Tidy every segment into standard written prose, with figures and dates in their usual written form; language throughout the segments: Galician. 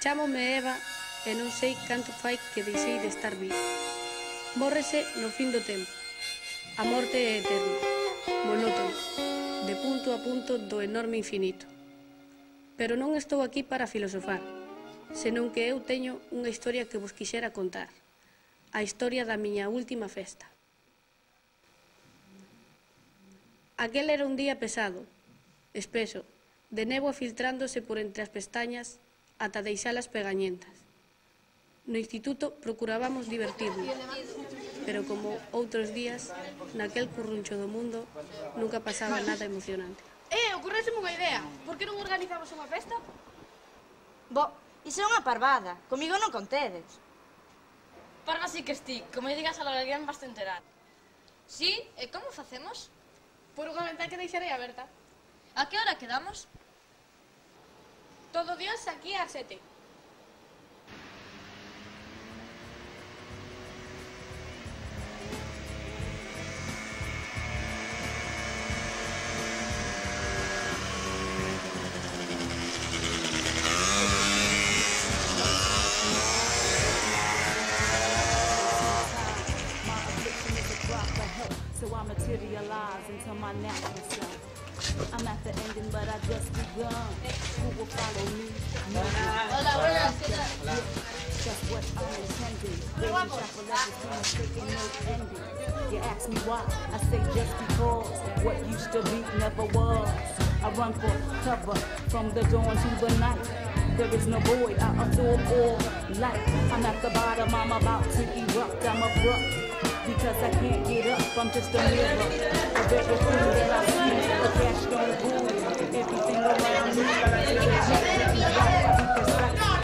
Chámome Eva e non sei canto fai que deixei de estar viva. Mórrese no fin do tempo. A morte é eterna, monótona, de punto a punto do enorme infinito. Pero non estou aquí para filosofar, senón que eu teño unha historia que vos quixera contar. A historia da miña última festa. Aquel era un día pesado, espeso, de néboa filtrándose por entre as pestañas ata deixalas pegañentas. No instituto procurábamos divertirnos, pero como outros días, naquel curruncho do mundo, nunca pasaba nada emocionante. Ocorreseme unha idea. Por que non organizamos unha festa? Iso é unha parvada. Comigo non contedes. Parva sí que esti. Como lle digas a alguén vas te enterar. Sí? E como facemos? Por unha ventá que deixarei aberta. A que hora quedamos? Todo Dios aquí ás 7. So I materialize into my natural self. I'm at the ending, but I just begun. Who will follow me? Hola, buenas, ¿qué tal? Just what I'm intending. Raising chapelettes from a shaking no ending. You ask me why? I say just because what used to be never was. I run for cover from the dawn to the night. There is no void, I absorb all light. I'm at the bottom, I'm about to erupt. I'm abrupt because I can't get up. I'm just a mirror of everything that I see. The cash don't rule everything around me.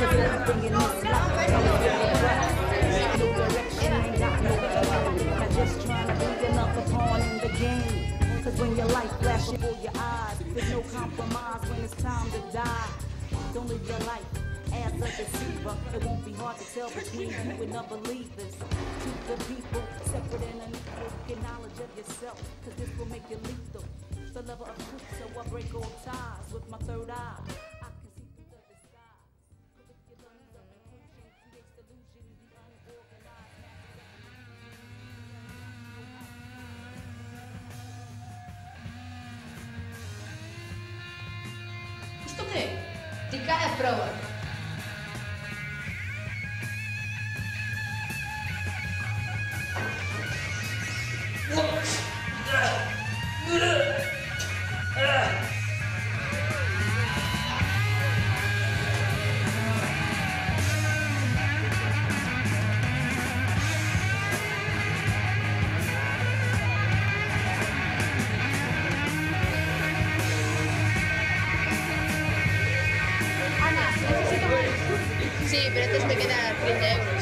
Cause everything in this life comes with a price. No direction, ain't got no plan. I'm just trying to be another pawn in the game. Cause when your life flashes before your eyes, there's no compromise when it's time to die. Don't live your life as a deceiver. It won't be hard to tell between you and unbelievers. Keep the people separate and unequal. Get knowledge of yourself, cause this will make you lethal. The lover of truth, so I break all ties with my third eye. I can see through the disguise. Curriculums of inclusion creates delusion. The unorganized Isto que? Tica e proba. Sí, pero antes me quedan 30 euros.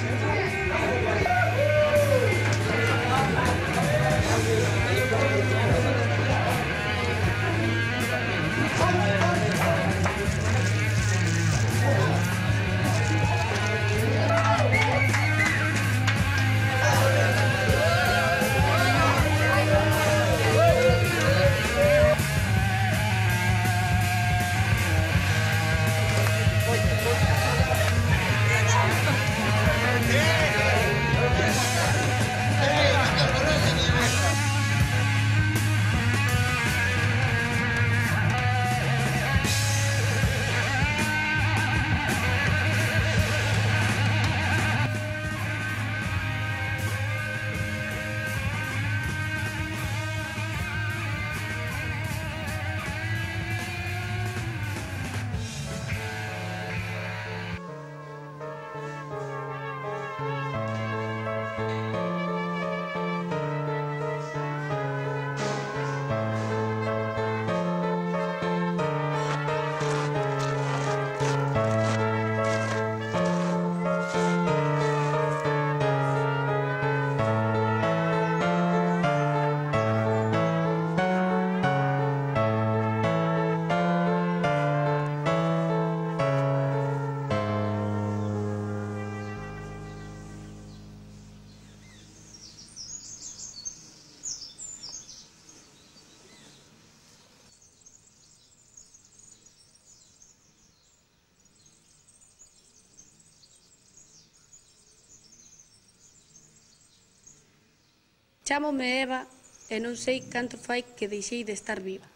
Chámome Eva e non sei canto fai que deixei de estar viva.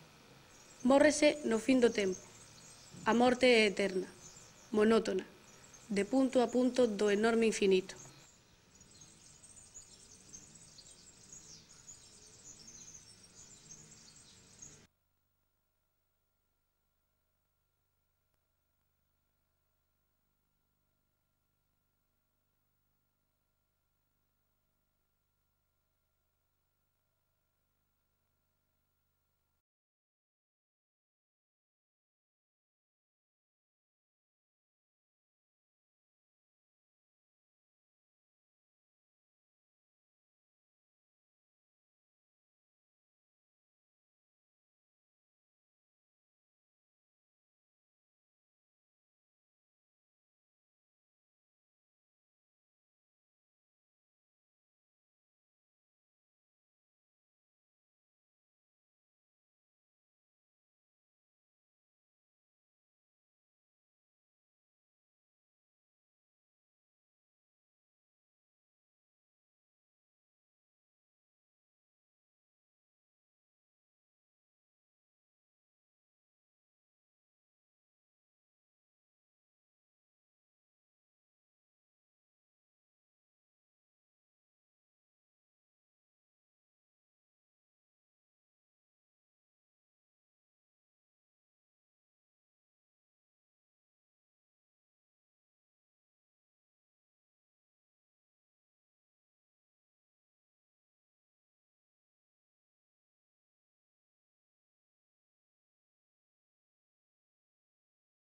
Mórrese no fin do tempo. A morte é eterna, monótona, de punto a punto do enorme infinito.